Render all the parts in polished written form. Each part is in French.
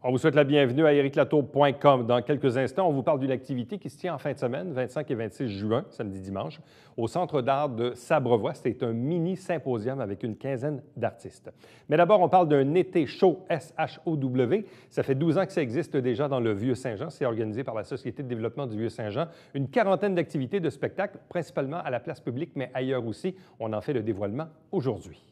On vous souhaite la bienvenue à ericlatour.com. Dans quelques instants, on vous parle d'une activité qui se tient en fin de semaine, 25 et 26 juin, samedi-dimanche, au Centre d'art de Sabrevoix. C'est un mini-symposium avec une quinzaine d'artistes. Mais d'abord, on parle d'un été chaud, SHOW. Ça fait 12 ans que ça existe déjà dans le Vieux-Saint-Jean. C'est organisé par la Société de développement du Vieux-Saint-Jean. Une quarantaine d'activités de spectacles, principalement à la place publique, mais ailleurs aussi. On en fait le dévoilement aujourd'hui.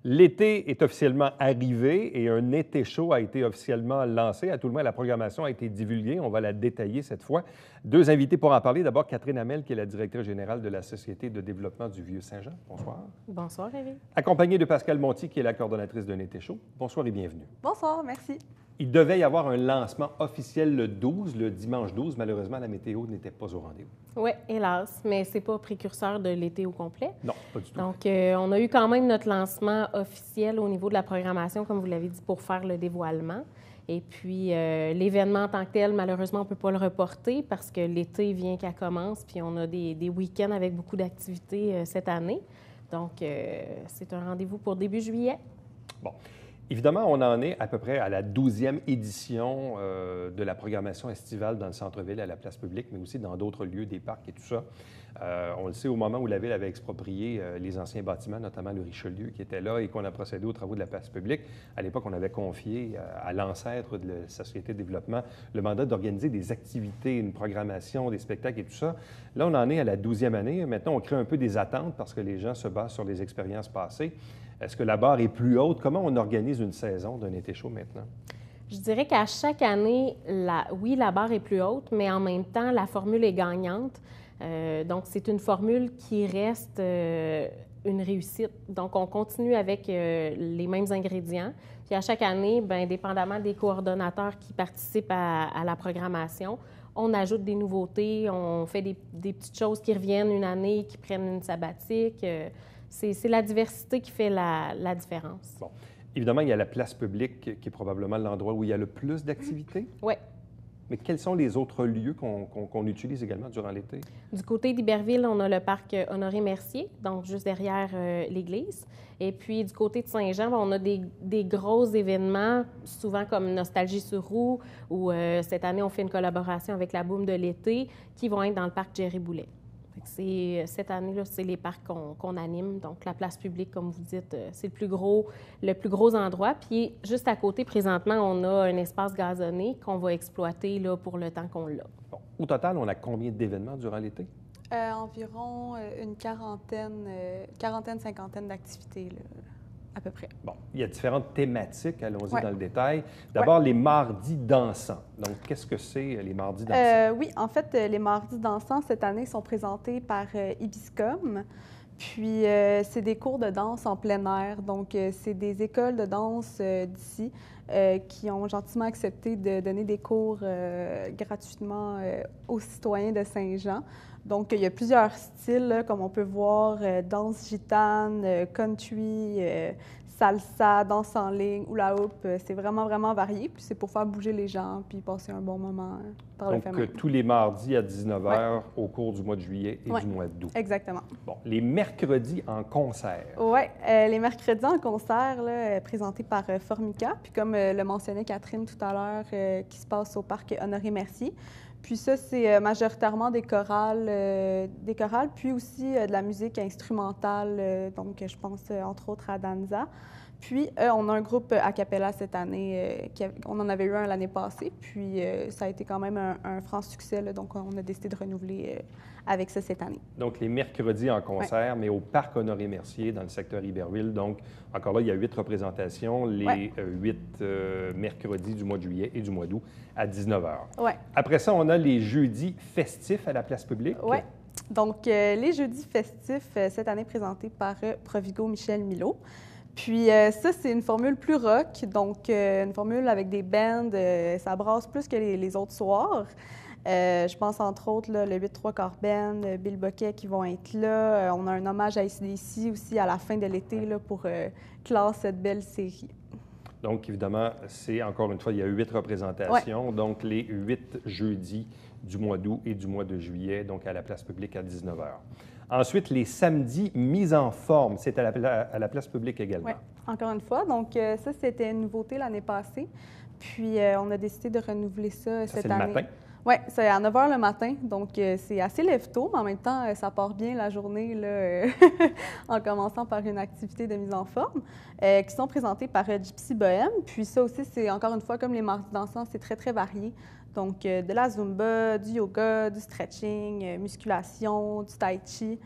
L'été est officiellement arrivé et un été chaud a été officiellement lancé. À tout le moins, la programmation a été divulguée. On va la détailler cette fois. Deux invités pour en parler. D'abord, Catherine Hamel, qui est la directrice générale de la Société de développement du Vieux-Saint-Jean. Bonsoir. Bonsoir, Eric. Accompagnée de Pascal Monti, qui est la coordonnatrice d'un été chaud. Bonsoir et bienvenue. Bonsoir, merci. Il devait y avoir un lancement officiel le 12, le dimanche 12. Malheureusement, la météo n'était pas au rendez-vous. Oui, hélas, mais ce n'est pas précurseur de l'été au complet. Non, pas du tout. Donc, on a eu quand même notre lancement officiel au niveau de la programmation, comme vous l'avez dit, pour faire le dévoilement. Et puis, l'événement en tant que tel, malheureusement, on ne peut pas le reporter parce que l'été vient qu'elle commence, puis on a des week-ends avec beaucoup d'activités cette année. Donc, c'est un rendez-vous pour début juillet. Bon. Évidemment, on en est à peu près à la 12e édition de la programmation estivale dans le centre-ville, à la place publique, mais aussi dans d'autres lieux, des parcs et tout ça. On le sait, au moment où la Ville avait exproprié les anciens bâtiments, notamment le Richelieu qui était là, et qu'on a procédé aux travaux de la place publique, à l'époque, on avait confié à l'ancêtre de la Société de développement le mandat d'organiser des activités, une programmation, des spectacles et tout ça. Là, on en est à la 12e année. Maintenant, on crée un peu des attentes parce que les gens se basent sur les expériences passées. Est-ce que la barre est plus haute? Comment on organise une saison d'un été chaud maintenant? Je dirais qu'à chaque année, oui, la barre est plus haute, mais en même temps, la formule est gagnante. Donc, c'est une formule qui reste une réussite. Donc, on continue avec les mêmes ingrédients. Puis à chaque année, bien, dépendamment des coordonnateurs qui participent à la programmation, on ajoute des nouveautés, on fait des petites choses qui reviennent une année, qui prennent une sabbatique. C'est la diversité qui fait la différence. Bon. Évidemment, il y a la place publique qui est probablement l'endroit où il y a le plus d'activités. Oui. Mais quels sont les autres lieux qu'on utilise également durant l'été? Du côté d'Iberville, on a le parc Honoré-Mercier, donc juste derrière l'église. Et puis, du côté de Saint-Jean, on a des gros événements, souvent comme Nostalgie sur roue, ou cette année, on fait une collaboration avec la Boum de l'été, qui vont être dans le parc Jerry-Boulet. Cette année-là, c'est les parcs qu'on anime. Donc, la place publique, comme vous dites, c'est le plus gros endroit. Puis, juste à côté, présentement, on a un espace gazonné qu'on va exploiter là, pour le temps qu'on l'a. Bon. Au total, on a combien d'événements durant l'été? Environ une quarantaine, cinquantaine d'activités, là, à peu près. Bon, il y a différentes thématiques, allons-y dans le détail. Ouais. D'abord, les mardis dansants. Donc, qu'est-ce que c'est, les mardis dansants? Oui, en fait, les mardis dansants, cette année, sont présentés par Ibiscom. Puis, c'est des cours de danse en plein air. Donc, c'est des écoles de danse d'ici qui ont gentiment accepté de donner des cours gratuitement aux citoyens de Saint-Jean. Donc, il y a plusieurs styles, là, comme on peut voir, danse gitane, country, salsa, danse en ligne, hula hoop. C'est vraiment, vraiment varié. Puis, c'est pour faire bouger les gens puis passer un bon moment par le fait même. Donc, tous les mardis à 19h au cours du mois de juillet et du mois d'août. Exactement. Bon, les mercredis en concert. Oui, les mercredis en concert, là, présentés par Formica. Puis, comme le mentionnait Catherine tout à l'heure, qui se passe au parc Honoré-Mercier. Puis ça, c'est majoritairement des chorales, puis aussi de la musique instrumentale. Donc, je pense entre autres à Danza. Puis, on a un groupe a cappella cette année. On en avait eu un l'année passée. Puis, ça a été quand même un franc succès. Là, donc, on a décidé de renouveler avec ça cette année. Donc, les mercredis en concert, mais au parc Honoré-Mercier, dans le secteur Iberville. Donc, encore là, il y a 8 représentations, les 8 mercredis du mois de juillet et du mois d'août à 19h. Ouais. Après ça, on a les jeudis festifs à la place publique. Oui. Donc, les jeudis festifs, cette année présentés par Provigo Michel Milot. Puis ça, c'est une formule plus rock, donc une formule avec des bands, ça brasse plus que les autres soirs. Je pense entre autres là, le 8-3 Band, Bill Boquet qui vont être là. On a un hommage à AC/DC aussi à la fin de l'été là, pour clore cette belle série. Donc, évidemment, c'est encore une fois, il y a 8 représentations, donc les 8 jeudis du mois d'août et du mois de juillet, donc à la place publique à 19 h. Ensuite, les samedis mise en forme, c'est à la place publique également. Oui, encore une fois. Donc, ça, c'était une nouveauté l'année passée. Puis, on a décidé de renouveler ça cette année. C'est le matin? Oui, c'est à 9 h le matin. Donc, c'est assez lève-tôt, mais en même temps, ça part bien la journée là, en commençant par une activité de mise en forme qui sont présentées par Gypsy Bohème. Puis, ça aussi, c'est encore une fois, comme les mardis dansants, c'est très, très varié. Donc, de la Zumba, du yoga, du stretching, musculation, du tai chi,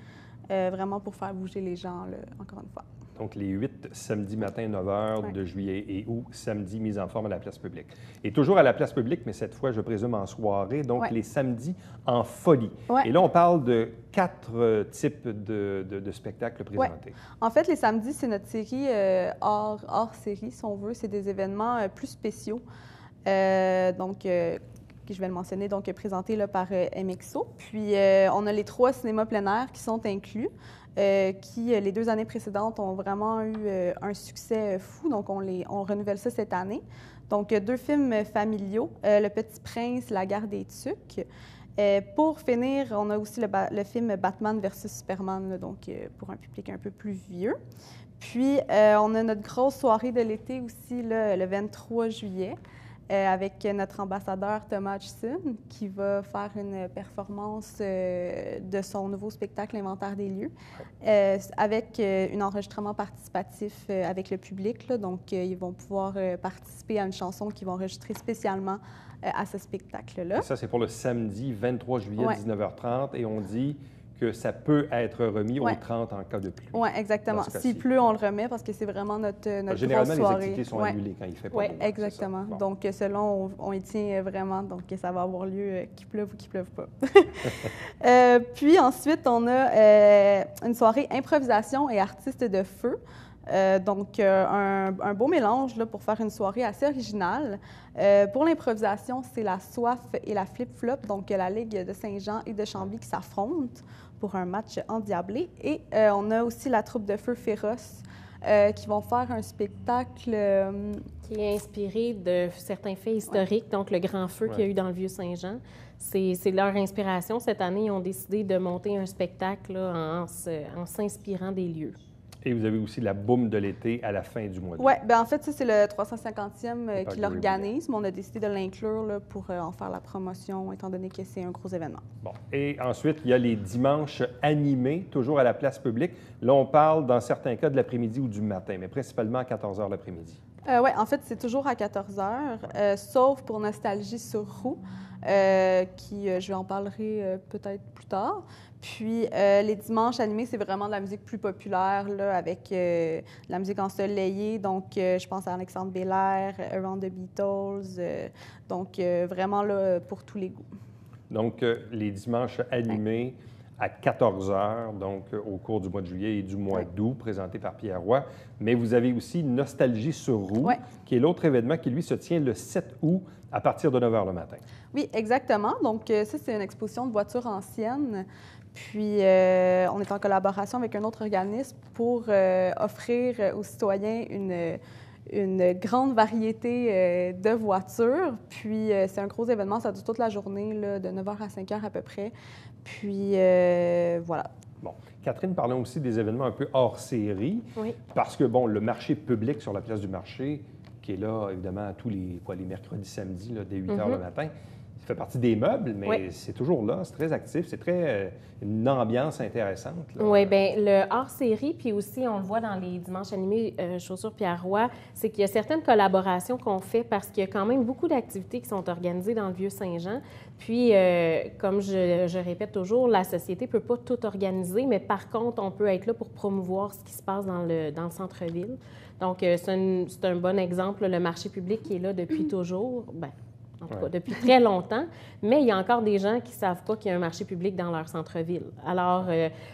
vraiment pour faire bouger les gens, là, encore une fois. Donc, les 8 samedi matin, 9 h de juillet et août, samedi, mise en forme à la place publique. Et toujours à la place publique, mais cette fois, je présume, en soirée, donc les samedis en folie. Et là, on parle de 4 types de spectacles présentés. En fait, les samedis, c'est notre série hors série, si on veut. C'est des événements plus spéciaux. Donc, je vais le mentionner, donc présenté là, par MXO. Puis, on a les 3 cinémas plein air qui sont inclus. Qui, les 2 années précédentes, ont vraiment eu un succès fou. Donc, on renouvelle ça cette année. Donc, 2 films familiaux, Le Petit Prince, La Guerre des Tucs. Pour finir, on a aussi le film Batman versus Superman, là, donc pour un public un peu plus vieux. Puis, on a notre grosse soirée de l'été aussi, là, le 23 juillet. Avec notre ambassadeur Thomas Hutchison, qui va faire une performance de son nouveau spectacle Inventaire des lieux, avec un enregistrement participatif avec le public. Là, donc, ils vont pouvoir participer à une chanson qu'ils vont enregistrer spécialement à ce spectacle-là. Et ça, c'est pour le samedi 23 juillet, 19 h 30, et on dit que ça peut être remis au 30 en cas de pluie. Oui, exactement. S'il pleut, on le remet parce que c'est vraiment notre généralement, grosse soirée. les activités sont annulées quand il fait pas beau. Oui, exactement. Bon. Donc, selon, on y tient vraiment. Donc, ça va avoir lieu qu'il pleuve ou qu'il pleuve pas. Puis ensuite, on a une soirée improvisation et artistes de feu. Donc, un beau mélange là, pour faire une soirée assez originale. Pour l'improvisation, c'est la Soif et la Flip-Flop, donc la Ligue de Saint-Jean et de Chambly qui s'affrontent pour un match endiablé. Et on a aussi la troupe de feu Féroce qui vont faire un spectacle... qui est inspiré de certains faits historiques, donc le grand feu qu'il y a eu dans le Vieux-Saint-Jean. C'est leur inspiration. Cette année, ils ont décidé de monter un spectacle là, en s'inspirant des lieux. Et vous avez aussi la boum de l'été à la fin du mois d'août. Oui, bien en fait, ça, c'est le 350e qui l'organise, mais on a décidé de l'inclure là, pour en faire la promotion, étant donné que c'est un gros événement. Bon. Et ensuite, il y a les dimanches animés, toujours à la place publique. Là, on parle, dans certains cas, de l'après-midi ou du matin, mais principalement à 14 h l'après-midi. Oui, en fait, c'est toujours à 14 h, sauf pour Nostalgie sur Roue, qui, je en parlerai peut-être plus tard. Puis, les dimanches animés, c'est vraiment de la musique plus populaire, là, avec la musique ensoleillée. Donc, je pense à Alexandre Bélair, Around the Beatles. Donc, vraiment, là, pour tous les goûts. Donc, les dimanches animés à 14 h, donc au cours du mois de juillet et du mois d'août, présenté par Pierre Roy. Mais vous avez aussi Nostalgie sur Roue, qui est l'autre événement qui, lui, se tient le 7 août à partir de 9 h le matin. Oui, exactement. Donc, ça, c'est une exposition de voitures anciennes. Puis, on est en collaboration avec un autre organisme pour offrir aux citoyens une grande variété de voitures. Puis, c'est un gros événement, ça dure toute la journée, là, de 9 h à 5 h à peu près. Puis, voilà. Bon. Catherine, parlons aussi des événements un peu hors série. Oui. Parce que, bon, le marché public sur la place du marché, qui est là, évidemment, tous les mercredis, samedis, là, dès 8 h le matin, ça fait partie des meubles, mais c'est toujours là, c'est très actif, c'est très une ambiance intéressante. Oui, bien, le hors-série, puis aussi, on le voit dans les dimanches animés Chaussures Pierre Roy, c'est qu'il y a certaines collaborations qu'on fait parce qu'il y a quand même beaucoup d'activités qui sont organisées dans le Vieux-Saint-Jean. Puis, comme je répète toujours, la société ne peut pas tout organiser, mais par contre, on peut être là pour promouvoir ce qui se passe dans le centre-ville. Donc, c'est un bon exemple, le marché public qui est là depuis toujours. Bien, en tout cas, depuis très longtemps, mais il y a encore des gens qui ne savent pas qu'il y a un marché public dans leur centre-ville. Alors,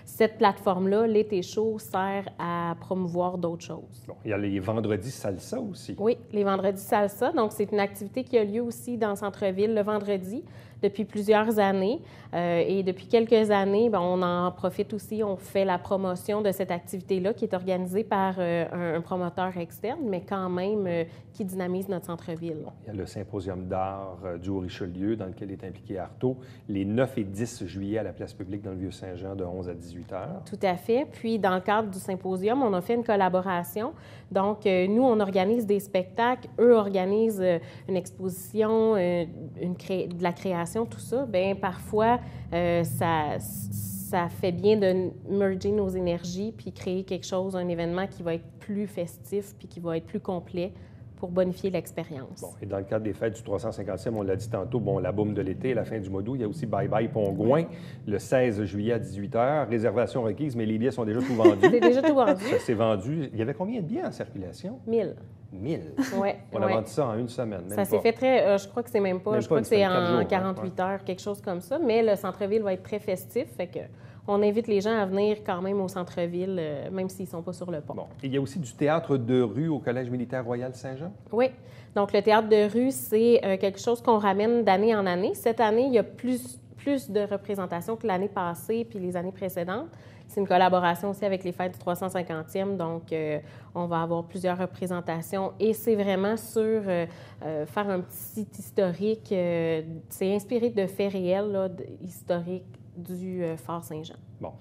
cette plateforme-là, l'été chaud, sert à promouvoir d'autres choses. Bon, il y a les vendredis salsa aussi. Oui, les vendredis salsa. Donc, c'est une activité qui a lieu aussi dans le centre-ville le vendredi depuis plusieurs années. Et depuis quelques années, bien, on en profite aussi, on fait la promotion de cette activité-là qui est organisée par un promoteur externe, mais quand même qui dynamise notre centre-ville. Bon, il y a le symposium d'art du Haut-Richelieu dans lequel est impliqué Artaud, les 9 et 10 juillet à la place publique dans le Vieux-Saint-Jean de 11 à 18 heures. Tout à fait. Puis, dans le cadre du symposium, on a fait une collaboration. Donc, nous, on organise des spectacles. Eux organisent une exposition, de la création, tout ça. Bien, parfois, ça fait bien de merger nos énergies puis créer quelque chose, un événement qui va être plus festif puis qui va être plus complet pour bonifier l'expérience. Bon, et dans le cadre des fêtes du 350e, on l'a dit tantôt, bon, la boum de l'été, la fin du mois d'août, il y a aussi Bye Bye Pongouin, le 16 juillet à 18 h. Réservation requise, mais les billets sont déjà tout vendus. C'est déjà tout vendu. Ça s'est vendu. Il y avait combien de billets en circulation? 1000. 1000. Ouais, On a vendu ça en une semaine. Même ça s'est pas. fait très... je crois que c'est même pas. Même Je pas crois une que c'est semaine, 4 en jours, 48 heures, quelque chose comme ça. Mais le centre-ville va être très festif. Fait que on invite les gens à venir quand même au centre-ville, même s'ils ne sont pas sur le pont. Bon. Et il y a aussi du théâtre de rue au Collège militaire Royal Saint-Jean? Oui. Donc, le théâtre de rue, c'est quelque chose qu'on ramène d'année en année. Cette année, il y a plus de représentations que l'année passée puis les années précédentes. C'est une collaboration aussi avec les fêtes du 350e, donc on va avoir plusieurs représentations et c'est vraiment sur faire un petit historique. C'est inspiré de faits réels là, historiques du Fort Saint-Jean. Bon.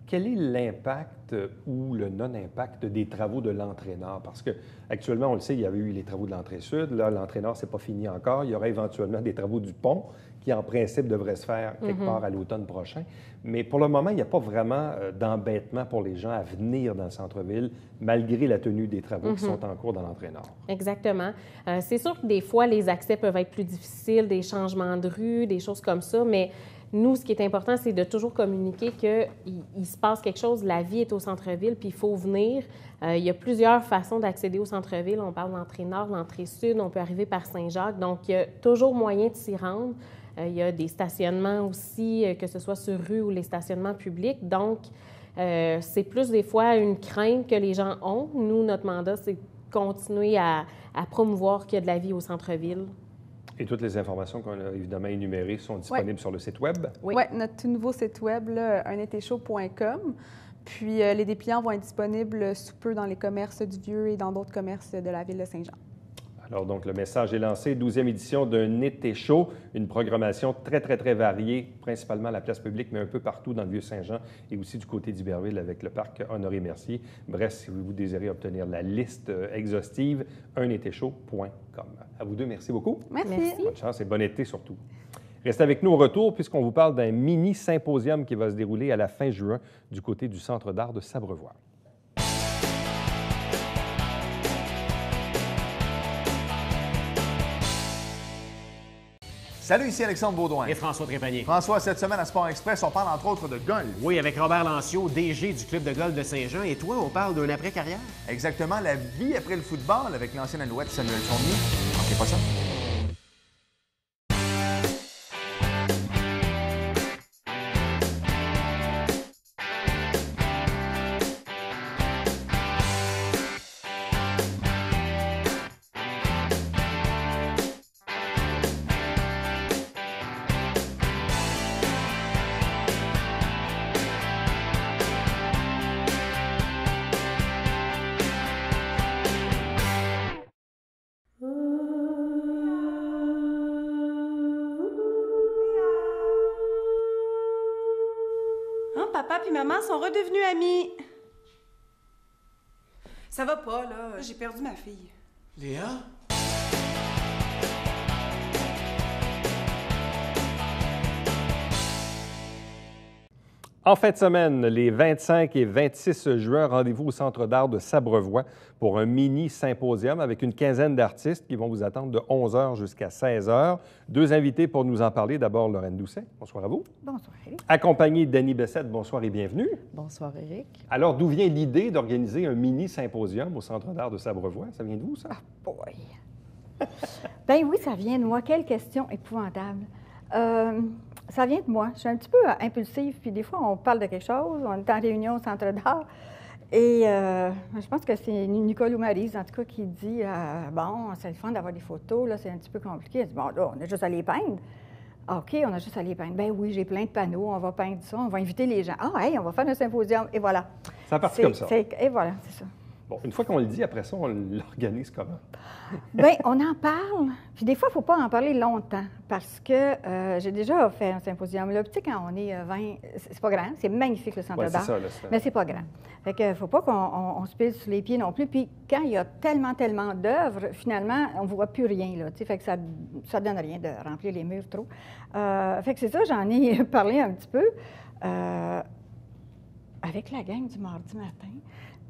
Quel est l'impact ou le non-impact des travaux de l'entrée nord? Parce qu'actuellement, on le sait, il y avait eu les travaux de l'entrée sud. Là, l'entrée nord, ce n'est pas fini encore. Il y aura éventuellement des travaux du pont qui, en principe, devraient se faire quelque part à l'automne prochain. Mais pour le moment, il n'y a pas vraiment d'embêtement pour les gens à venir dans le centre-ville, malgré la tenue des travaux qui sont en cours dans l'entrée nord. Exactement. C'est sûr que des fois, les accès peuvent être plus difficiles, des changements de rue, des choses comme ça, mais nous, ce qui est important, c'est de toujours communiquer qu'il se passe quelque chose, la vie est au centre-ville, puis il faut venir. Il y a plusieurs façons d'accéder au centre-ville. On parle de l'entrée nord, l'entrée sud, on peut arriver par Saint-Jacques. Donc, il y a toujours moyen de s'y rendre. Il y a des stationnements aussi, que ce soit sur rue ou les stationnements publics. Donc, c'est plus des fois une crainte que les gens ont. Nous, notre mandat, c'est de continuer à promouvoir qu'il y a de la vie au centre-ville. Et toutes les informations qu'on a évidemment énumérées sont disponibles sur le site Web? Oui, notre tout nouveau site Web, unetéchaud.com. Puis les dépliants vont être disponibles sous peu dans les commerces du Vieux et dans d'autres commerces de la ville de Saint-Jean. Alors, donc, le message est lancé. 12e édition d'un été chaud, une programmation très, très, très variée, principalement à la place publique, mais un peu partout dans le Vieux-Saint-Jean et aussi du côté d'Iberville avec le parc Honoré-Mercier. Bref, si vous désirez obtenir la liste exhaustive, unetéchaud.com. À vous deux, merci beaucoup. Merci. Bonne chance et bon été surtout. Restez avec nous au retour puisqu'on vous parle d'un mini-symposium qui va se dérouler à la fin juin du côté du Centre d'art de Sabrevois. Salut, ici Alexandre Baudouin. Et François Trépanier. François, cette semaine à Sport Express, on parle entre autres de golf. Oui, avec Robert Lancio, DG du club de golf de Saint-Jean. Et toi, on parle d'un après-carrière? Exactement, la vie après le football avec l'ancien Alouette Samuel Fournier. Manquez pas ça. Papa puis maman sont redevenus amis. Ça va pas, là. J'ai perdu ma fille. Léa? En fin de semaine, les 25 et 26 juin, rendez-vous au Centre d'art de Sabrevois pour un mini-symposium avec une quinzaine d'artistes qui vont vous attendre de 11 h jusqu'à 16 h. Deux invités pour nous en parler. D'abord, Lorraine Doucet. Bonsoir à vous. Bonsoir, Éric. Accompagnée d'Annie Bessette. Bonsoir et bienvenue. Bonsoir, Éric. Alors, d'où vient l'idée d'organiser un mini-symposium au Centre d'art de Sabrevois? Ça vient de vous, ça? Ah, boy! Ben oui, ça vient de moi. Quelle question épouvantable. Ça vient de moi. Je suis un petit peu impulsive, puis des fois, on parle de quelque chose, on est en réunion au Centre d'art, et je pense que c'est Nicole ou Maryse, en tout cas, qui dit bon, c'est le fun d'avoir des photos, là, c'est un petit peu compliqué. Elle dit bon, là, on a juste à les peindre. Ah, OK, on a juste à les peindre. Ben oui, j'ai plein de panneaux, on va peindre ça, on va inviter les gens. Ah, hey, on va faire un symposium, et voilà. Ça part comme ça. Et voilà, c'est ça. Bon, une fois qu'on le dit, après ça, on l'organise comment? Bien, on en parle. Puis des fois, il ne faut pas en parler longtemps parce que j'ai déjà fait un symposium. Là, tu sais, quand on est 20, c'est pas grand, c'est magnifique le Centre d'art, mais c'est pas grand. Fait que faut pas qu'on se pile sur les pieds non plus. Puis quand il y a tellement d'œuvres, finalement, on ne voit plus rien, là. Tu sais, fait que ça donne rien de remplir les murs trop. Fait que c'est ça, j'en ai parlé un petit peu avec la gang du mardi matin.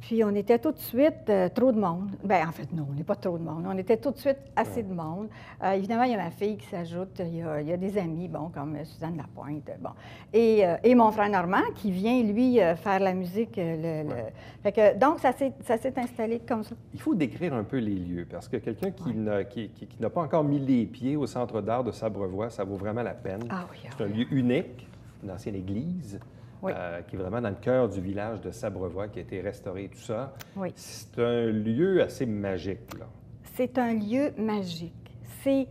Puis, on était tout de suite trop de monde. Bien, en fait, non, on n'est pas trop de monde. On était tout de suite assez de monde. Évidemment, il y a ma fille qui s'ajoute. Il y a des amis, bon, comme Suzanne Lapointe, bon. Et mon frère Normand, qui vient, lui, faire la musique. Fait que, donc, ça s'est installé comme ça. Il faut décrire un peu les lieux, parce que quelqu'un qui n'a pas encore mis les pieds au Centre d'art de Sabrevois, ça vaut vraiment la peine. Ah oui, c'est un lieu unique, une ancienne église. Oui. Qui est vraiment dans le cœur du village de Sabrevois, qui a été restauré et tout ça. Oui. C'est un lieu assez magique, là. C'est un lieu magique. C'est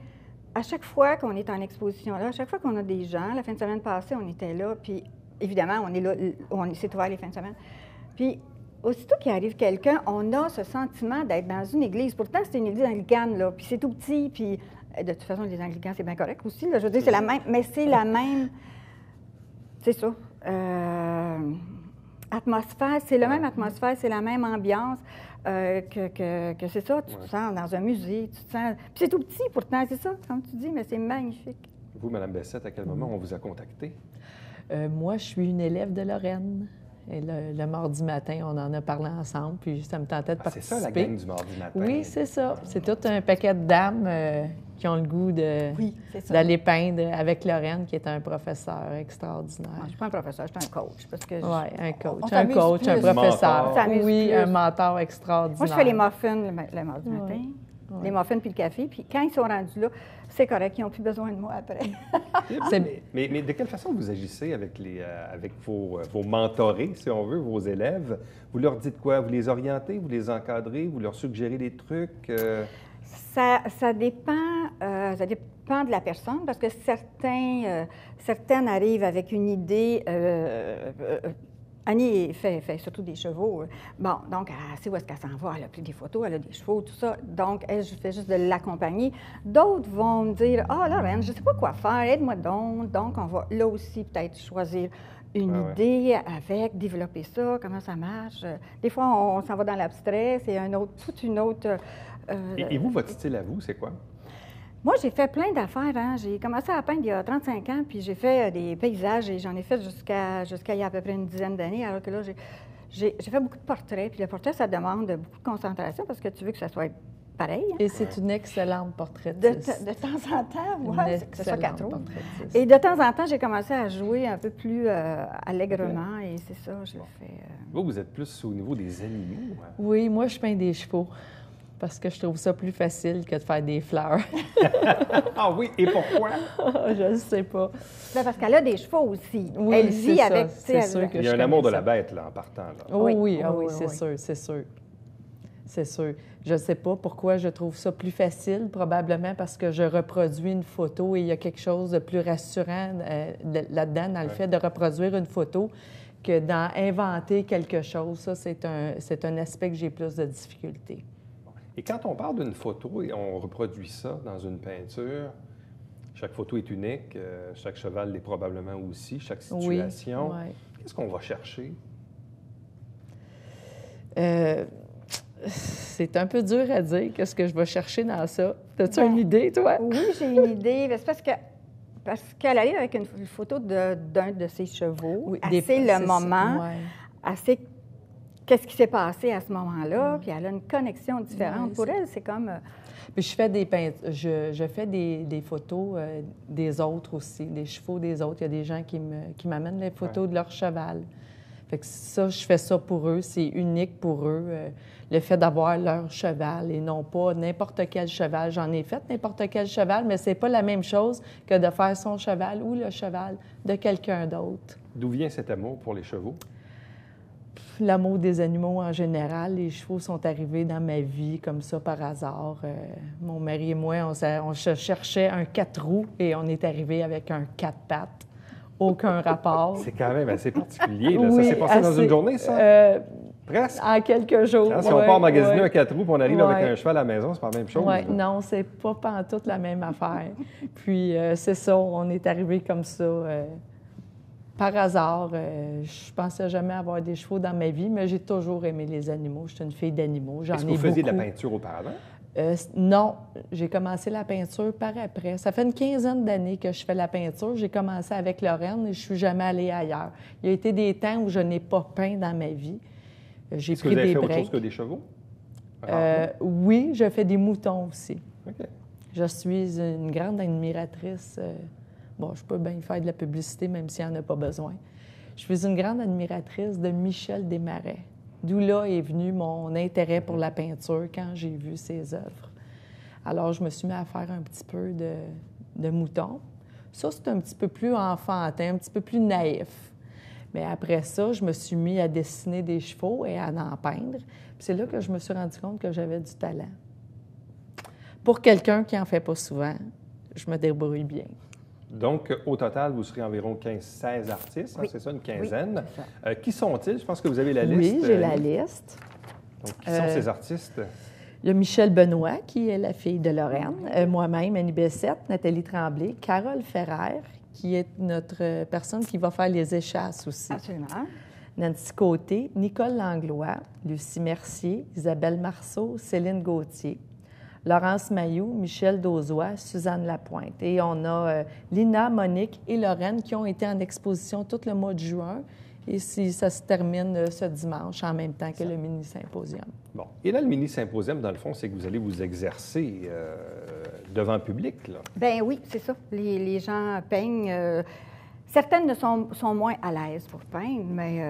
à chaque fois qu'on est en exposition là, à chaque fois qu'on a des gens, la fin de semaine passée, on était là, puis évidemment, on est là, c'est ouvert les fins de semaine. Puis, aussitôt qu'il arrive quelqu'un, on a ce sentiment d'être dans une église. Pourtant, c'est une église anglicane, là, puis c'est tout petit, puis de toute façon, les anglicans, c'est bien correct aussi, là. Je veux dire, c'est la même, mais c'est la même, c'est ça. Atmosphère, c'est la même atmosphère, c'est la même ambiance que c'est ça. Tu te sens dans un musée, tu te sens... Puis c'est tout petit pourtant, c'est ça, comme tu dis, mais c'est magnifique. Vous, Mme Bessette, à quel moment on vous a contacté? Moi, je suis une élève de Lorraine. Et le mardi matin, on en a parlé ensemble, puis ça me tentait de participer. C'est ça, la gang du mardi matin? Oui, c'est ça. C'est tout un paquet de dames qui ont le goût d'aller peindre avec Lorraine, qui est un professeur extraordinaire. Je ne suis pas un professeur, je suis un coach. Oui, un coach. Un coach, un professeur. Oui, un mentor extraordinaire. Moi, je fais les muffins le mardi matin. Les muffins puis le café. Puis quand ils sont rendus là, c'est correct, ils n'ont plus besoin de moi après. mais de quelle façon vous agissez avec vos mentorés, si on veut, vos élèves? Vous leur dites quoi? Vous les orientez, vous les encadrez, vous leur suggérez des trucs? Ça dépend de la personne, parce que certaines arrivent avec une idée... Annie fait surtout des chevaux. Bon, donc, elle sait où est-ce qu'elle s'en va. Elle a pris des photos, elle a des chevaux, tout ça. Donc, elle, je fais juste de l'accompagner. D'autres vont me dire « Ah, Lorraine, je ne sais pas quoi faire, aide-moi donc. » Donc, on va là aussi peut-être choisir une idée avec, développer ça, comment ça marche. Des fois, on s'en va dans l'abstrait, c'est toute une autre... Et vous, votre style à vous, c'est quoi? Moi, j'ai fait plein d'affaires. Hein. J'ai commencé à peindre il y a 35 ans, puis j'ai fait des paysages et j'en ai fait jusqu'à il y a à peu près une dizaine d'années, alors que là, j'ai fait beaucoup de portraits. Puis le portrait, ça demande beaucoup de concentration parce que tu veux que ça soit pareil. Hein. Et c'est une excellente portraitiste. De temps en temps, oui, que ce soit quatre autres. Portraitiste. Et de temps en temps, j'ai commencé à jouer un peu plus allègrement et c'est ça, je le fais. Vous êtes plus au niveau des animaux? Hein? Oui, moi, je peins des chevaux. Parce que je trouve ça plus facile que de faire des fleurs. Ah oui, et pourquoi? Je ne sais pas. Bien, parce qu'elle a des chevaux aussi. Oui, elle vit avec... C'est sûr que il y a un amour de la bête, là, en partant. Là. Oui, c'est sûr, c'est sûr. C'est sûr. Je ne sais pas pourquoi je trouve ça plus facile, probablement parce que je reproduis une photo et il y a quelque chose de plus rassurant là-dedans, dans le fait de reproduire une photo, que dans inventer quelque chose. Ça, c'est un aspect que j'ai plus de difficulté. Et quand on parle d'une photo et on reproduit ça dans une peinture, chaque photo est unique, chaque cheval l'est probablement aussi, chaque situation. Oui. Qu'est-ce qu'on va chercher? C'est un peu dur à dire qu'est-ce que je vais chercher dans ça. As-tu une idée, toi? Oui, j'ai une idée. C'est parce qu'elle arrive avec une photo d'un de ses chevaux. C'est le moment, assez qu'est-ce qui s'est passé à ce moment-là, puis elle a une connexion différente. Pour elle, c'est comme... Puis je fais je fais des photos des autres aussi, des chevaux des autres. Il y a des gens qui m'amènent les photos de leur cheval. Fait que ça, je fais ça pour eux, c'est unique pour eux, le fait d'avoir leur cheval et non pas n'importe quel cheval. J'en ai fait n'importe quel cheval, mais c'est pas la même chose que de faire son cheval ou le cheval de quelqu'un d'autre. D'où vient cet amour pour les chevaux? L'amour des animaux en général. Les chevaux sont arrivés dans ma vie comme ça par hasard. Mon mari et moi, on cherchait un 4 roues et on est arrivé avec un 4 pattes. Aucun rapport. C'est quand même assez particulier. Là. Oui, ça s'est passé dans assez, une journée, ça? Presque. En quelques jours. Si on part magasiner ouais. un 4 roues et on arrive avec un cheval à la maison, c'est pas la même chose. Oui, non, c'est pas pantoute la même affaire. Puis c'est ça, on est arrivé comme ça. Par hasard, je pensais jamais avoir des chevaux dans ma vie, mais j'ai toujours aimé les animaux. Je suis une fille d'animaux. Est-ce que vous faisiez de la peinture auparavant? Non, j'ai commencé la peinture par après. Ça fait une quinzaine d'années que je fais la peinture. J'ai commencé avec Lorraine et je suis jamais allée ailleurs. Il y a été des temps où je n'ai pas peint dans ma vie. J'ai Est-ce que pris vous avez des fait breaks. autre chose que des chevaux? Oui, je fais des moutons aussi. OK. Je suis une grande admiratrice. Bon, je peux bien faire de la publicité, même s'il n'y en a pas besoin. Je suis une grande admiratrice de Michel Desmarais. D'où là est venu mon intérêt pour la peinture quand j'ai vu ses œuvres. Alors, je me suis mis à faire un petit peu de moutons. Ça, c'est un petit peu plus enfantin, un petit peu plus naïf. Mais après ça, je me suis mis à dessiner des chevaux et à en peindre. Puis c'est là que je me suis rendu compte que j'avais du talent. Pour quelqu'un qui n'en fait pas souvent, je me débrouille bien. Donc, au total, vous serez environ 15-16 artistes, Oui. c'est ça, une quinzaine. Oui, c'est ça. Qui sont-ils? Je pense que vous avez la liste. Oui, j'ai la liste. Donc, qui sont ces artistes? Il y a Michel Benoît, qui est la fille de Lorraine, moi-même, Annie Bessette, Nathalie Tremblay, Carole Ferrer, qui est notre personne qui va faire les échasses aussi. Absolument. Nancy Côté, Nicole Langlois, Lucie Mercier, Isabelle Marceau, Céline Gauthier, Laurence Mailloux, Michel Dauzois, Suzanne Lapointe. Et on a Lina, Monique et Lorraine qui ont été en exposition tout le mois de juin. Et ça se termine ce dimanche en même temps que le mini-symposium. Bon. Et là, le mini-symposium, dans le fond, c'est que vous allez vous exercer devant le public, là. Ben oui, c'est ça. Les gens peignent. Certaines sont moins à l'aise pour peindre, mais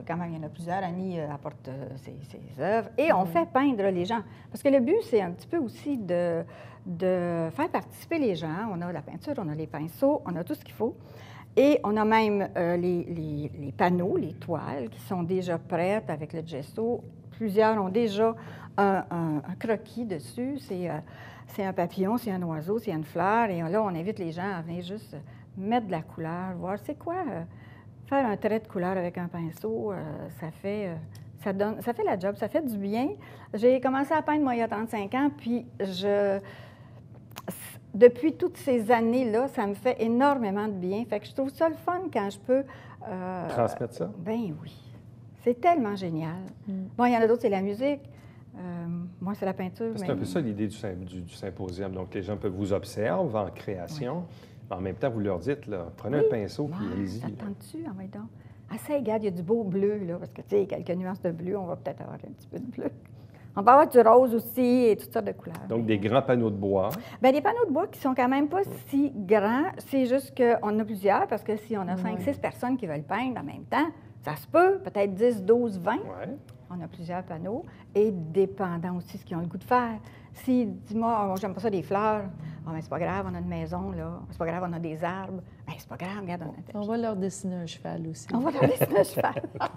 quand même, il y en a plusieurs. Annie apporte ses œuvres. Et on fait peindre les gens. Parce que le but, c'est un petit peu aussi de faire participer les gens. On a la peinture, on a les pinceaux, on a tout ce qu'il faut. Et on a même les panneaux, les toiles qui sont déjà prêtes avec le gesso. Plusieurs ont déjà un croquis dessus. C'est un papillon, c'est un oiseau, c'est une fleur. Et là, on invite les gens à venir juste mettre de la couleur, voir c'est quoi. Faire un trait de couleur avec un pinceau, ça fait la job, ça fait du bien. J'ai commencé à peindre, moi, il y a 35 ans, puis depuis toutes ces années-là, ça me fait énormément de bien. Fait que je trouve ça le fun quand je peux... Transmettre ça? Ben oui. C'est tellement génial. Bon, il y en a d'autres, c'est la musique. Moi, c'est la peinture. C'est un peu ça l'idée du symposium. Donc, les gens peuvent vous observer en création. En même temps, vous leur dites, là, prenez un pinceau, puis allez-y. Ça te tente-tu? Ah oui, donc. Essaye, regarde, il y a du beau bleu, là, parce que, tu sais, quelques nuances de bleu, on va peut-être avoir un petit peu de bleu. On va avoir du rose aussi et toutes sortes de couleurs. Donc, des grands panneaux de bois. Bien, des panneaux de bois qui sont quand même pas si grands. C'est juste qu'on a plusieurs, parce que si on a 5-6 personnes qui veulent peindre en même temps, ça se peut, peut-être 10, 12, 20. Ouais. On a plusieurs panneaux, et dépendant aussi de ce qu'ils ont le goût de faire. Si, dis-moi, oh, j'aime pas ça des fleurs, ah, mais c'est pas grave, on a une maison, là. C'est pas grave, on a des arbres. Bien, c'est pas grave, regarde, on a un tapis. On va leur dessiner un cheval aussi. On va leur dessiner un cheval. Là,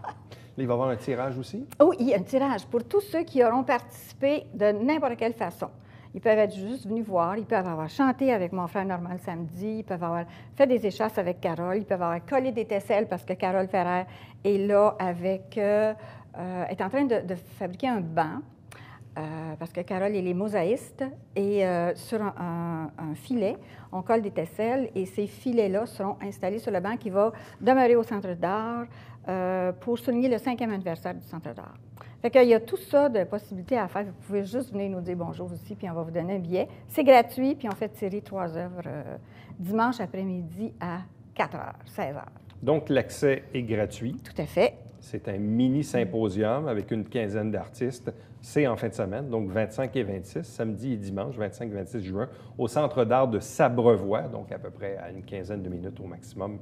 il va y avoir un tirage aussi? Oui, il y a un tirage pour tous ceux qui auront participé de n'importe quelle façon. Ils peuvent être juste venus voir, ils peuvent avoir chanté avec mon frère Normand le samedi, ils peuvent avoir fait des échasses avec Carole, ils peuvent avoir collé des tesselles parce que Carole Ferrer est là avec... est en train de fabriquer un banc, parce que Carole est les mosaïstes, et sur un filet, on colle des tesselles, et ces filets-là seront installés sur le banc qui va demeurer au Centre d'art pour souligner le 5e anniversaire du Centre d'art. Fait qu'il y a tout ça de possibilités à faire. Vous pouvez juste venir nous dire bonjour aussi, puis on va vous donner un billet. C'est gratuit, puis on fait tirer 3 œuvres dimanche après-midi à 4 h, 16 h. Donc, l'accès est gratuit. Tout à fait. C'est un mini-symposium avec une quinzaine d'artistes c'est en fin de semaine, donc 25 et 26, samedi et dimanche, 25 et 26 juin, au Centre d'art de Sabrevoix, donc à peu près à une quinzaine de minutes au maximum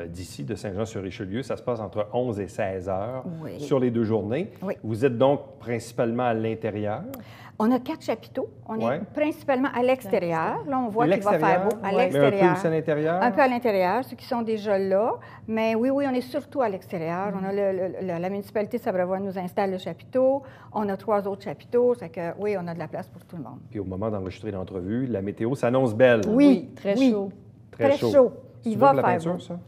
d'ici, de Saint-Jean-sur-Richelieu. Ça se passe entre 11 et 16 heures sur les 2 journées. Oui. Vous êtes donc principalement à l'intérieur. On a 4 chapiteaux. On est principalement à l'extérieur. Là, on voit qu'il va L'extérieur, faire beau à mais un peu l'extérieur. aussi à l'intérieur. Un peu à l'intérieur, ceux qui sont déjà là. Mais oui, on est surtout à l'extérieur. On a la municipalité de Sabrevoix nous installe le chapiteau. On a 3 autres chapiteaux. C'est que oui, on a de la place pour tout le monde. Puis au moment d'enregistrer l'entrevue, la météo s'annonce belle. Oui, très chaud. Très chaud. Il Il va va pour la faire peinture, beau. ça?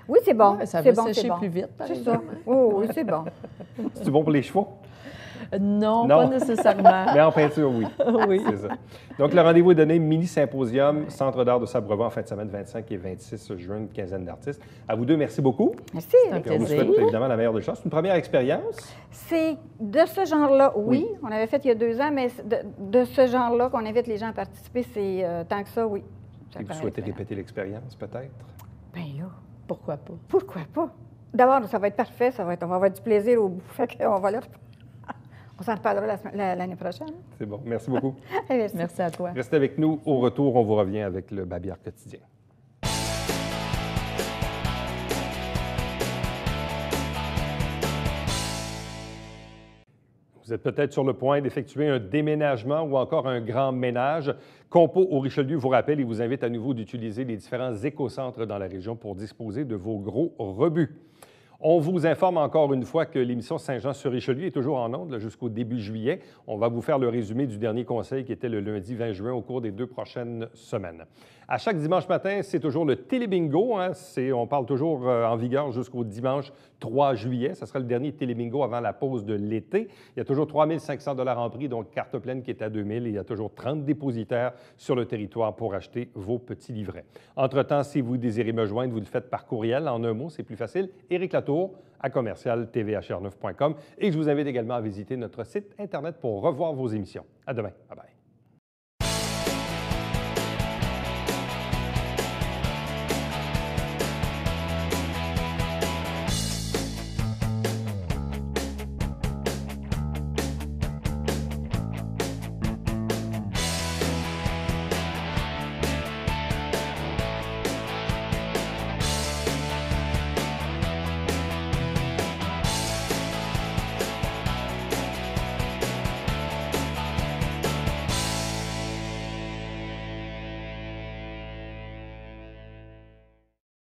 Oui, c'est bon. Ouais, ça c'est va bon, sécher c'est bon. plus vite, par C'est exemple. ça. Oh, oui, c'est bon. C'est bon pour les chevaux? Non, Non. pas nécessairement. Mais en peinture, oui. Oui. C'est ça. Donc, le rendez-vous est donné, mini-symposium, Centre d'art de Sabrevoix en fin de semaine, 25 et 26 juin, une quinzaine d'artistes. À vous deux, merci beaucoup. Merci. un Puis on vous plaisir. souhaite évidemment la meilleure des chances. C'est une première expérience. C'est de ce genre-là, oui. On avait fait il y a 2 ans, mais de ce genre-là qu'on invite les gens à participer, c'est tant que ça, oui. Ça Et vous paraît souhaitez excellent. répéter l'expérience, peut-être? Bien là, Pourquoi pas? pourquoi pas? D'abord, ça va être parfait, on va avoir du plaisir au bout. Fait qu'on va là. On s'en reparlera l'année prochaine. C'est bon. Merci beaucoup. Merci. Merci à toi. Restez avec nous. Au retour, on vous revient avec le Babillard quotidien. Vous êtes peut-être sur le point d'effectuer un déménagement ou encore un grand ménage. Compo au Richelieu vous rappelle et vous invite à nouveau d'utiliser les différents écocentres dans la région pour disposer de vos gros rebuts. On vous informe encore une fois que l'émission Saint-Jean-sur-Richelieu est toujours en ondes là, jusqu'au début juillet. On va vous faire le résumé du dernier conseil qui était le lundi 20 juin au cours des 2 prochaines semaines. À chaque dimanche matin, c'est toujours le télébingo. On parle toujours en vigueur jusqu'au dimanche 3 juillet. Ce sera le dernier télébingo avant la pause de l'été. Il y a toujours 3 500 $ en prix, donc carte pleine qui est à 2 000 et il y a toujours 30 dépositaires sur le territoire pour acheter vos petits livrets. Entre-temps, si vous désirez me joindre, vous le faites par courriel. En un mot, c'est plus facile. Éric Latour à commercial-tvhr9.com. Et je vous invite également à visiter notre site Internet pour revoir vos émissions. À demain. Bye-bye.